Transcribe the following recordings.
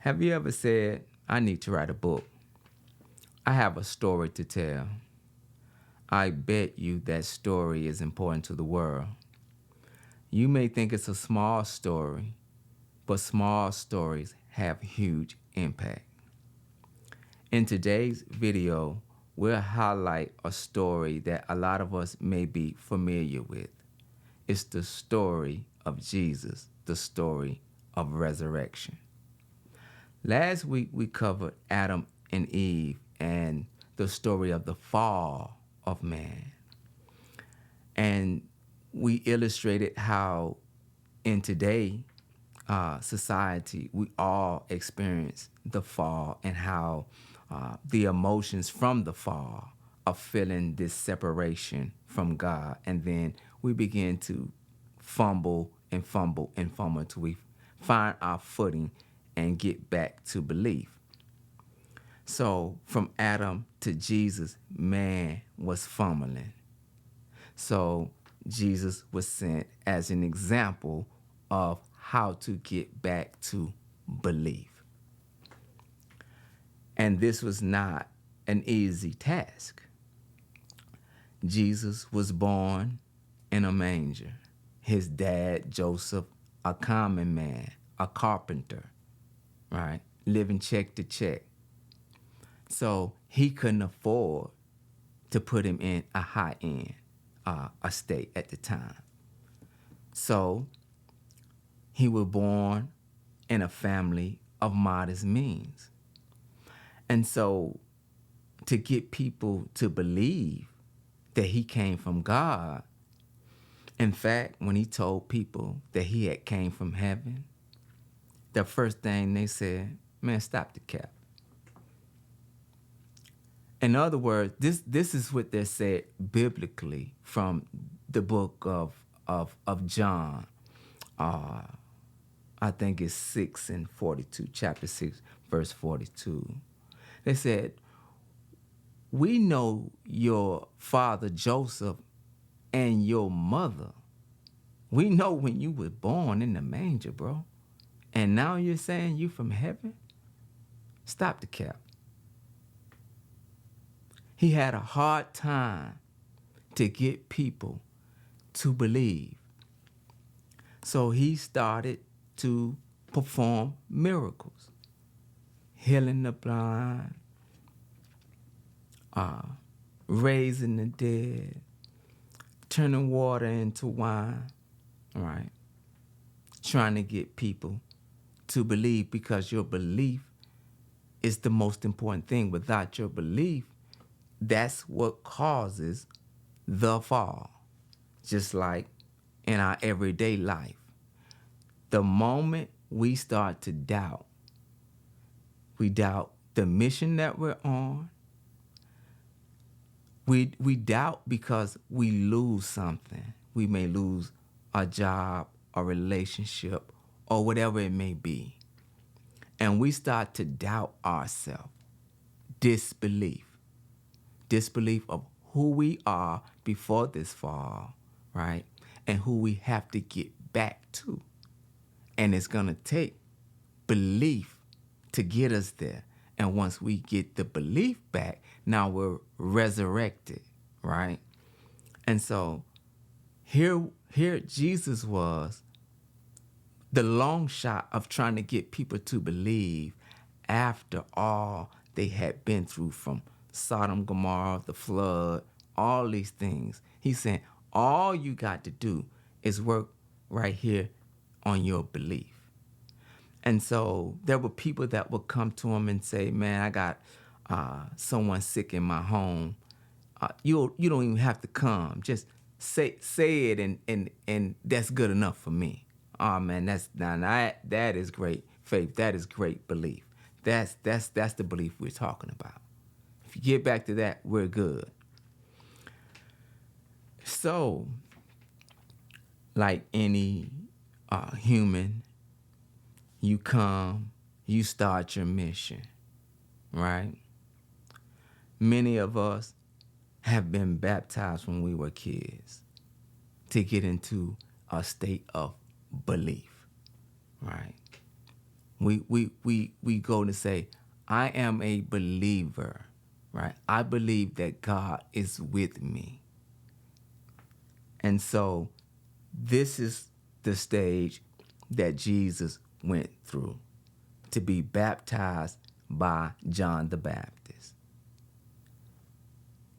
Have you ever said, I need to write a book? I have a story to tell. I bet you that story is important to the world. You may think it's a small story, but small stories have huge impact. In today's video, we'll highlight a story that a lot of us may be familiar with. It's the story of Jesus, the story of resurrection. Last week we covered Adam and Eve and the story of the fall of man. And we illustrated how in today society we all experience the fall and how the emotions from the fall of feeling this separation from God. And then we begin to fumble and fumble and fumble until we find our footing and get back to belief. So from Adam to Jesus, man was fumbling. So Jesus was sent as an example of how to get back to belief. And this was not an easy task. Jesus was born in a manger. His dad, Joseph, a common man, a carpenter, right? Living check to check. So he couldn't afford to put him in a high-end estate at the time. So he was born in a family of modest means. And so to get people to believe that he came from God, in fact, when he told people that he had came from heaven, the first thing they said, man, stop the cap. In other words, this is what they said biblically from the book of John. I think it's 6 and 42, chapter 6, verse 42. They said, we know your father Joseph and your mother. We know when you were born in the manger, bro. And now you're saying you from heaven? Stop the cap. He had a hard time to get people to believe. So he started to perform miracles, healing the blind, raising the dead, turning water into wine, right? Trying to get people to believe, because your belief is the most important thing. Without your belief, that's what causes the fall. Just like in our everyday life. The moment we start to doubt, we doubt the mission that we're on. We doubt because we lose something. We may lose a job, a relationship, or whatever it may be. And we start to doubt ourselves. Disbelief. Disbelief of who we are before this fall, right? And who we have to get back to. And it's going to take belief to get us there. And once we get the belief back, now we're resurrected, right? And so here Jesus was, the long shot of trying to get people to believe after all they had been through, from Sodom, Gomorrah, the flood, all these things. He's saying, all you got to do is work right here on your belief. And so there were people that would come to him and say, man, I got someone sick in my home. You don't even have to come. Just say it, and that's good enough for me. Oh man, that is great faith. That is great belief. That's the belief we're talking about. If you get back to that, we're good. So, like any human, you come, you start your mission, right? Many of us have been baptized when we were kids to get into a state of belief, right? We go to say, I am a believer, right? I believe that God is with me. And so this is the stage that Jesus went through to be baptized by John the Baptist.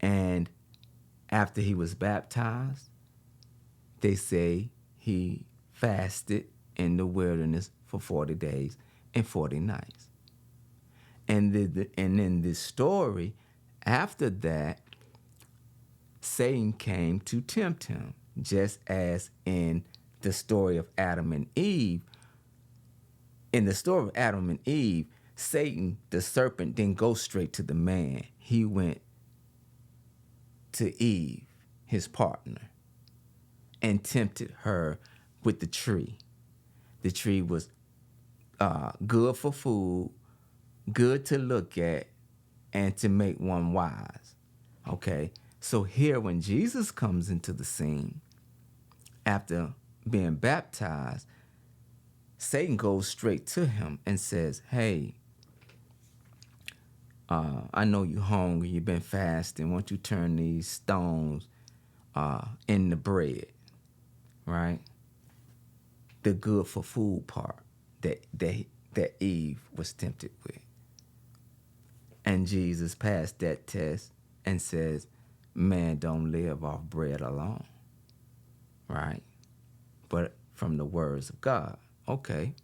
And after he was baptized, they say he fasted in the wilderness for 40 days and 40 nights. And in this story, after that, Satan came to tempt him, just as in the story of Adam and Eve. In the story of Adam and Eve, Satan, the serpent, didn't go straight to the man. He went to Eve, his partner, and tempted her with the tree. The tree was good for food, good to look at, and to make one wise. Okay? So here, when Jesus comes into the scene, after being baptized, Satan goes straight to him and says, hey, I know you're hungry, you've been fasting. Why don't you turn these stones into bread, right? The good for food part that Eve was tempted with. And Jesus passed that test and says, man don't live off bread alone, right? But from the words of God. Okay.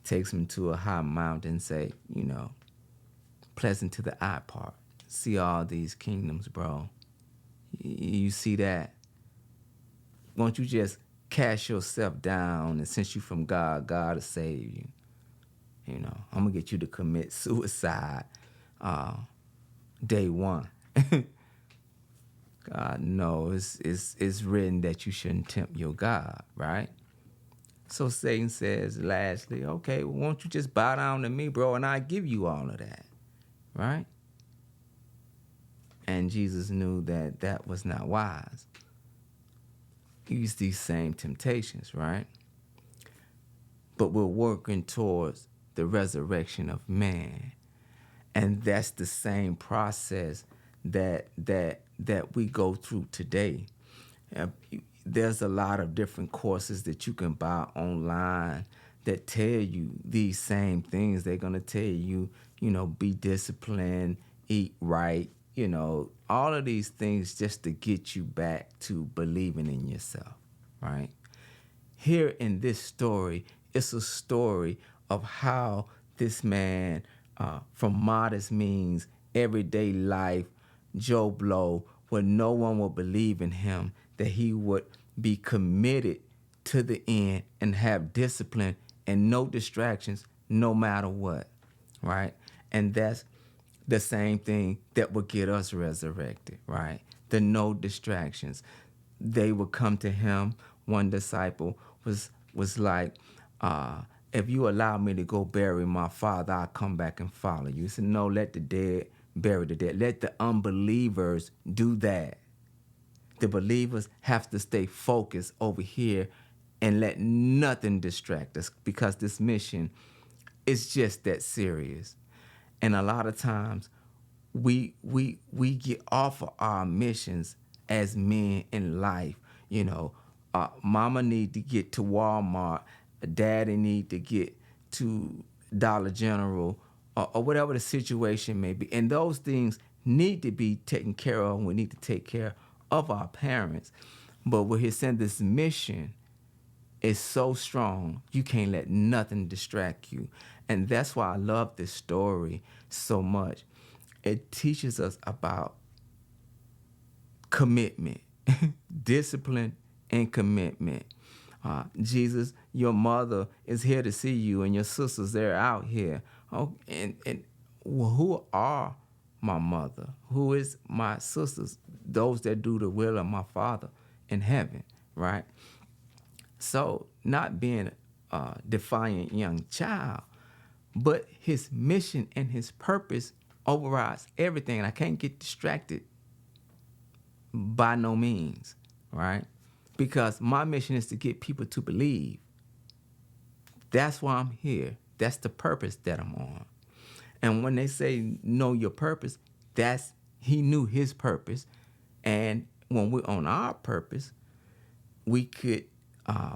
Takes him to a high mountain and say, pleasant to the eye part. See all these kingdoms, bro. You see that? Won't you just cast yourself down, and since you from God, God will save you. I'm going to get you to commit suicide day one. God, no, it's written that you shouldn't tempt your God, right? So Satan says, lastly, okay, well, won't you just bow down to me, bro, and I'll give you all of that, right? And Jesus knew that that was not wise. He used these same temptations, right? But we're working towards the resurrection of man. And that's the same process that we go through today. There's a lot of different courses that you can buy online that tell you these same things. They're going to tell you, be disciplined, eat right, all of these things just to get you back to believing in yourself, right? Here in this story, it's a story of how this man, from modest means, everyday life, Joe Blow, where no one would believe in him, that he would be committed to the end and have discipline and no distractions no matter what, right? And that's the same thing that would get us resurrected, right? The no distractions. They would come to him. One disciple was like, if you allow me to go bury my father, I'll come back and follow you. He said, no, let the dead bury the dead. Let the unbelievers do that. The believers have to stay focused over here and let nothing distract us, because this mission is just that serious. And a lot of times we get off of our missions as men in life. Mama need to get to Walmart, daddy need to get to Dollar General, or whatever the situation may be. And those things need to be taken care of. We need to take care of our parents. But what he's saying, this mission is so strong, you can't let nothing distract you. And that's why I love this story so much. It teaches us about commitment, discipline, and commitment. Jesus, your mother is here to see you, and your sisters, they're out here. Oh, and who are my mother? Who is my sisters? Those that do the will of my Father in heaven, right? So not being a defiant young child, but his mission and his purpose overrides everything. And I can't get distracted by no means, right? Because my mission is to get people to believe. That's why I'm here, That's the purpose that I'm on. And when they say know your purpose, that's he knew his purpose. And when we're on our purpose, we could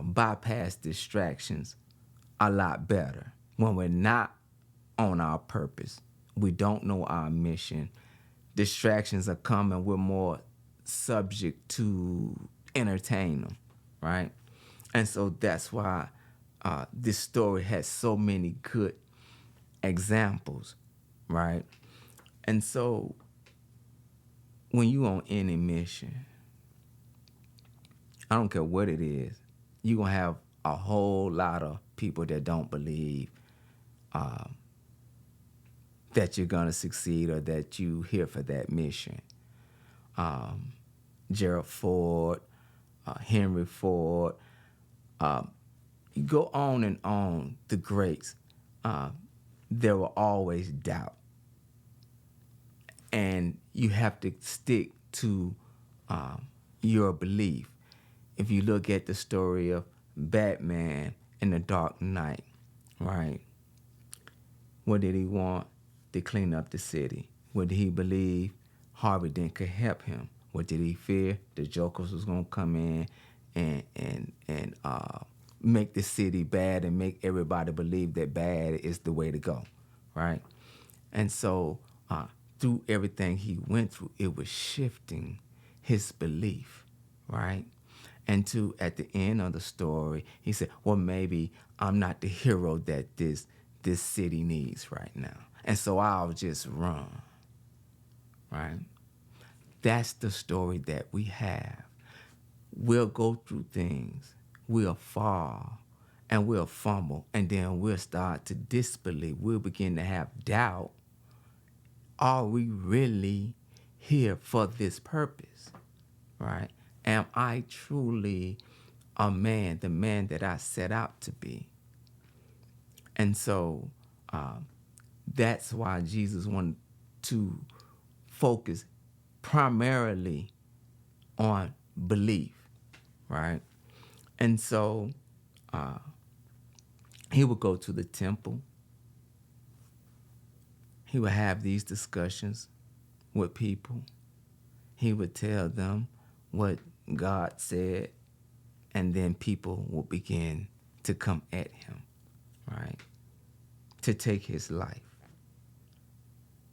bypass distractions a lot better. When we're not on our purpose, we don't know our mission, distractions are coming, we're more subject to entertain them, right? And so that's why this story has so many good examples, right? And so when you on any mission, I don't care what it is, you're going to have a whole lot of people that don't believe that you're going to succeed or that you here for that mission. Gerald Ford, Henry Ford, you go on and on, the greats, there will always doubt. And you have to stick to your belief. If you look at the story of Batman in the Dark Knight, right? What did he want? To clean up the city. What did he believe? Harvey Dent could help him. What did he fear? The Jokers was gonna come in and make the city bad and make everybody believe that bad is the way to go, right? And so through everything he went through, it was shifting his belief, right? And to at the end of the story, he said, well, maybe I'm not the hero that this city needs right now. And so I'll just run, right? That's the story that we have. We'll go through things, we'll fall, and we'll fumble, and then we'll start to disbelieve. We'll begin to have doubt. Are we really here for this purpose, right? Am I truly a man, the man that I set out to be? And so that's why Jesus wanted to focus primarily on belief, right? And so he would go to the temple. He would have these discussions with people. He would tell them what God said, and then people would begin to come at him, right? To take his life.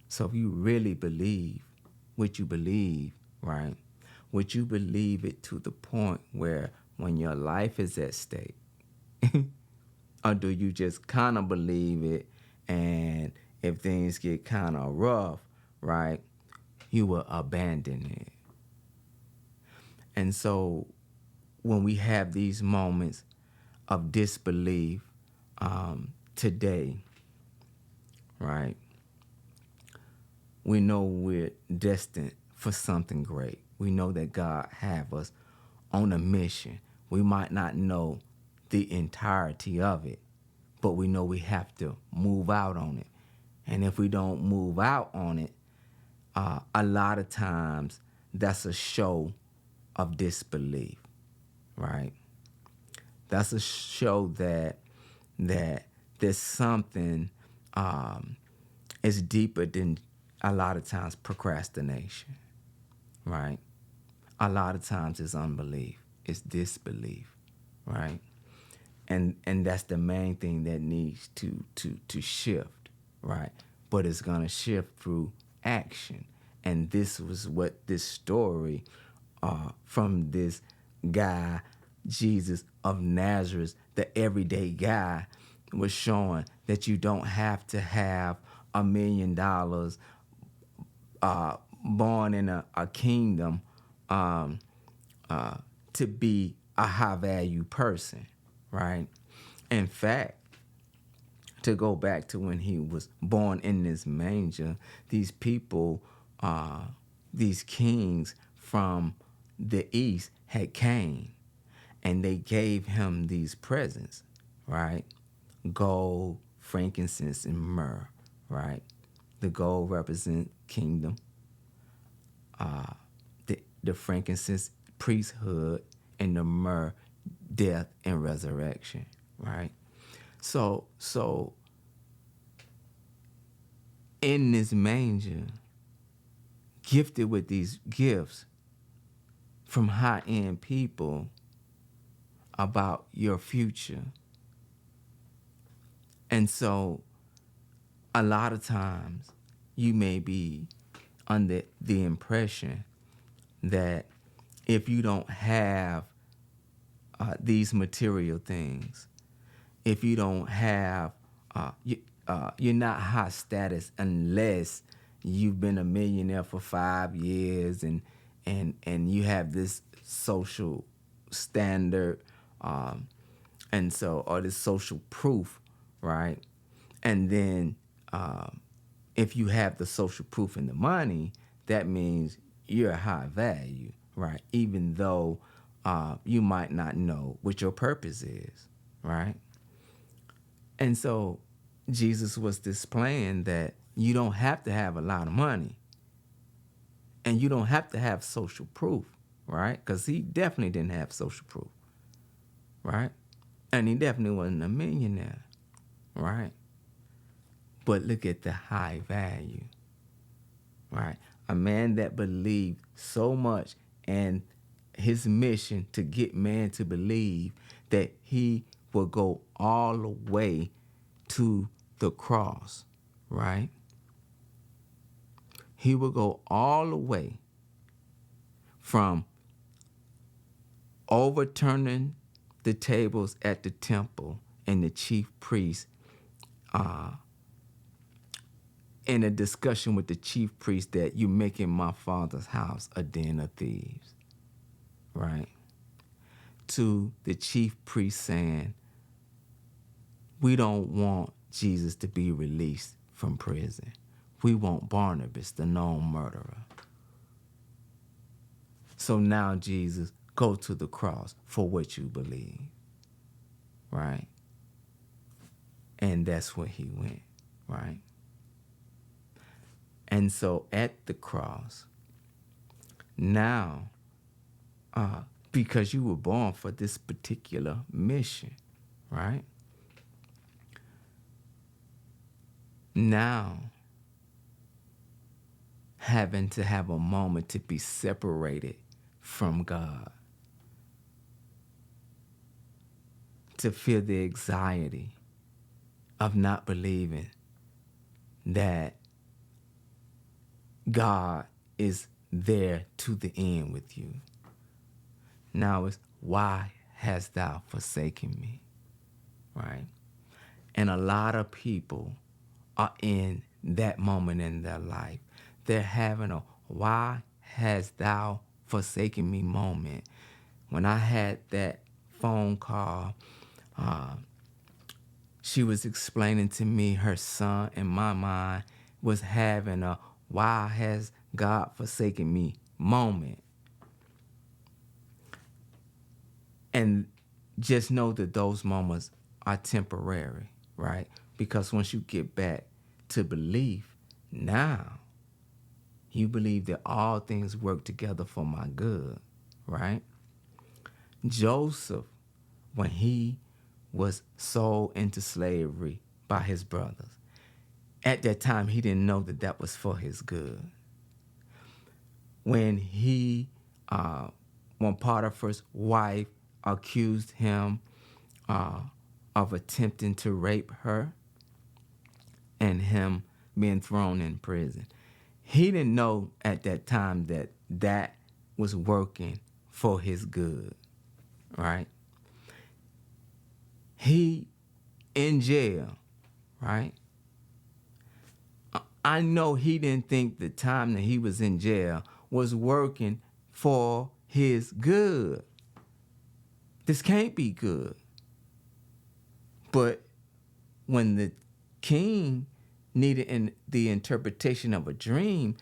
So if you really believe what you believe, right? Would you believe it to the point where when your life is at stake, or do you just kind of believe it, and if things get kind of rough, right, you will abandon it? And so when we have these moments of disbelief today, right, we know we're destined for something great. We know that God have us on a mission. We might not know the entirety of it, but we know we have to move out on it. And if we don't move out on it, a lot of times that's a show of disbelief, right? That's a show that there's something is deeper than a lot of times procrastination, right? A lot of times it's unbelief, it's disbelief, right? And that's the main thing that needs to shift, right? But it's gonna shift through action. And this was what this story from this guy, Jesus of Nazareth, the everyday guy, was showing that you don't have to have $1 million, born in a kingdom, to be a high value person, right? In fact, to go back to when he was born in this manger, these people, these kings from the east had came, and they gave him these presents, right? Gold, frankincense, and myrrh, right? The gold represents kingdom. The frankincense, priesthood, and the myrrh, death and resurrection, right? So in this manger, gifted with these gifts from high-end people about your future. And so a lot of times you may be under the impression that if you don't have these material things, if you don't have, you're not high status unless you've been a millionaire for 5 years and you have this social standard, and so, or this social proof, right? And then if you have the social proof and the money, that means you're high value, right? Even though you might not know what your purpose is, right? And so Jesus was displaying that you don't have to have a lot of money and you don't have to have social proof, right? Because he definitely didn't have social proof, right? And he definitely wasn't a millionaire, right? But look at the high value, right? A man that believed so much in his mission to get man to believe that he will go all the way to the cross, right? He will go all the way from overturning the tables at the temple and the chief priest in a discussion with the chief priest that you're making my father's house a den of thieves, right? To the chief priest saying, we don't want Jesus to be released from prison. We want Barnabas, the known murderer. So now, Jesus, go to the cross for what you believe, right? And that's where he went, right? And so at the cross, now, because you were born for this particular mission, right? Now, having to have a moment to be separated from God, to feel the anxiety of not believing that God is there to the end with you. Now it's, why hast thou forsaken me? Right? And a lot of people are in that moment in their life. They're having a why hast thou forsaken me moment. When I had that phone call, she was explaining to me her son in my mind was having a why has God forsaken me moment. And just know that those moments are temporary, right? Because once you get back to belief, now you believe that all things work together for my good, right? Joseph, when he was sold into slavery by his brothers, at that time he didn't know that that was for his good. When when Potiphar's wife accused him of attempting to rape her and him being thrown in prison, he didn't know at that time that that was working for his good, right? He in jail, right? I know he didn't think the time that he was in jail was working for his good. This can't be good. But when the king needed the interpretation of a dream,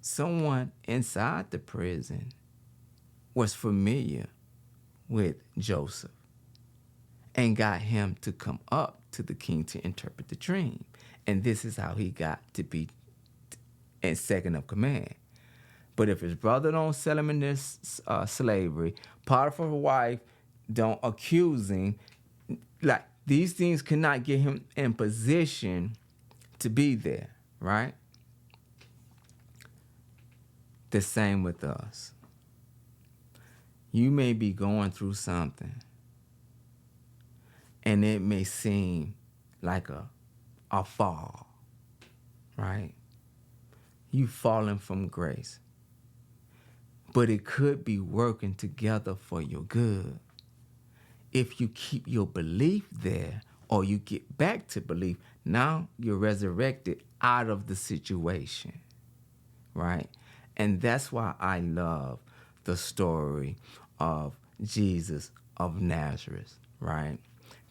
someone inside the prison was familiar with Joseph and got him to come up to the king to interpret the dream. And this is how he got to be in second of command. But if his brother don't sell him in this slavery, Potiphar's wife don't accuse him, like these things cannot get him in position to be there, right? The same with us. You may be going through something, and it may seem like a fall, right? You falling from grace. But it could be working together for your good. If you keep your belief there, or you get back to belief, now you're resurrected out of the situation, right? And that's why I love the story of Jesus of Nazareth, right?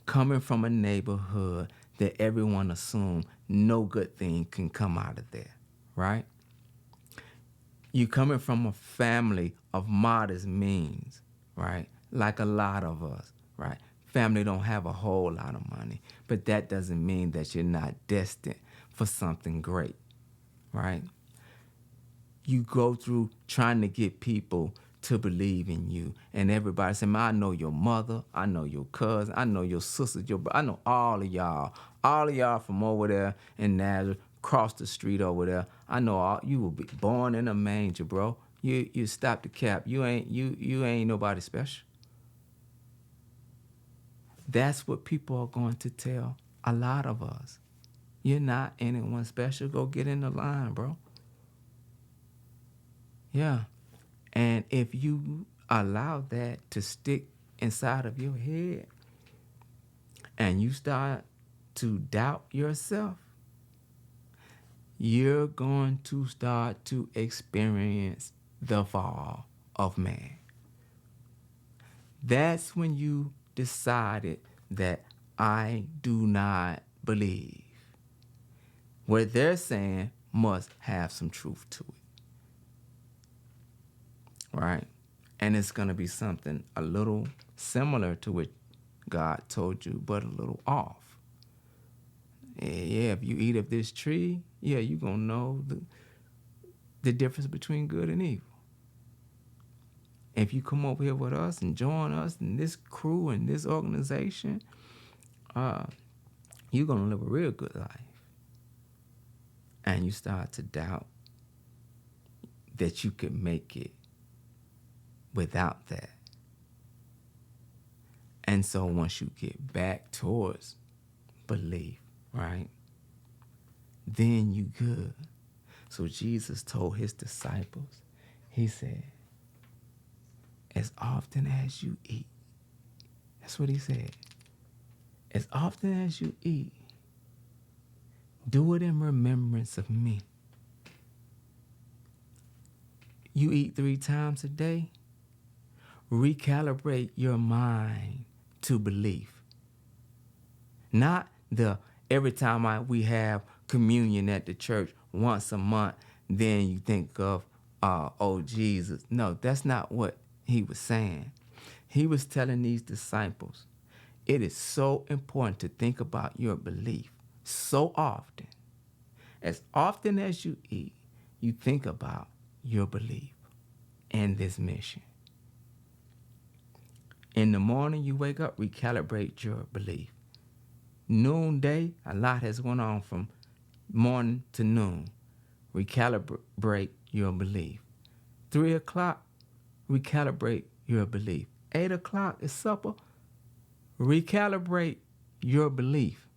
Coming from a neighborhood that everyone assumed no good thing can come out of there, right? You coming from a family of modest means, right? Like a lot of us, right? Family don't have a whole lot of money, but that doesn't mean that you're not destined for something great, right? You go through trying to get people to believe in you, and everybody say, "Man, I know your mother, I know your cousin, I know your sister, I know all of y'all from over there in Nazareth, cross the street over there. I know all you will be born in a manger, bro. You stop the cap. You ain't nobody special." That's what people are going to tell a lot of us. You're not anyone special. Go get in the line, bro. Yeah. And if you allow that to stick inside of your head and you start to doubt yourself, you're going to start to experience the fall of man. That's when you decided that I do not believe. What they're saying must have some truth to it. Right? And it's going to be something a little similar to what God told you, but a little off. Yeah, if you eat of this tree, yeah, you're going to know the difference between good and evil. If you come over here with us and join us in this crew and this organization, you're going to live a real good life. And you start to doubt that you could make it without that. And so once you get back towards belief, right, then you good. So Jesus told his disciples, he said, as often as you eat, that's what he said, as often as you eat, do it in remembrance of me. You eat 3 times a day, recalibrate your mind to belief. Not the every time we have communion at the church once a month, then you think of, oh, Jesus. No, that's not what he was saying. He was telling these disciples, it is so important to think about your belief so often. As often as you eat, you think about your belief and this mission. In the morning, you wake up, recalibrate your belief. Noonday, a lot has gone on from morning to noon. Recalibrate your belief. 3 o'clock, recalibrate your belief. 8 o'clock is supper. Recalibrate your belief.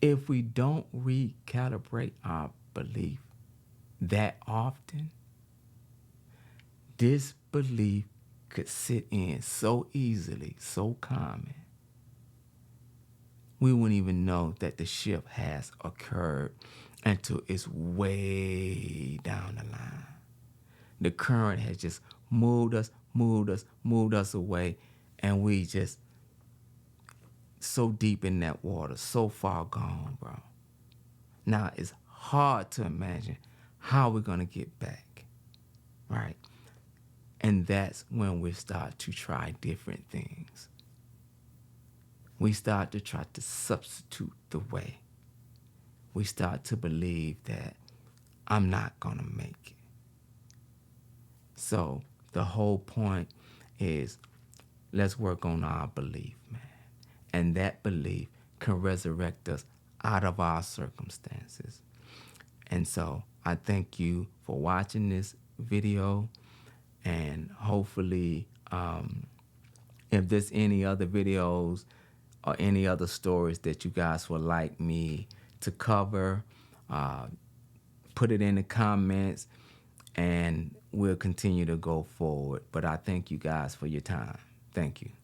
If we don't recalibrate our belief that often, disbelief could sit in so easily, so common, we wouldn't even know that the shift has occurred until it's way down the line. The current has just moved us away, and we just so deep in that water, so far gone, bro. Now it's hard to imagine how we're gonna get back, right? And that's when we start to try different things. We start to try to substitute the way. We start to believe that I'm not gonna make it. So the whole point is, let's work on our belief, man. And that belief can resurrect us out of our circumstances. And so I thank you for watching this video, and hopefully if there's any other videos or any other stories that you guys would like me to cover, uh, put it in the comments and we'll continue to go forward. But I thank you guys for your time. Thank you.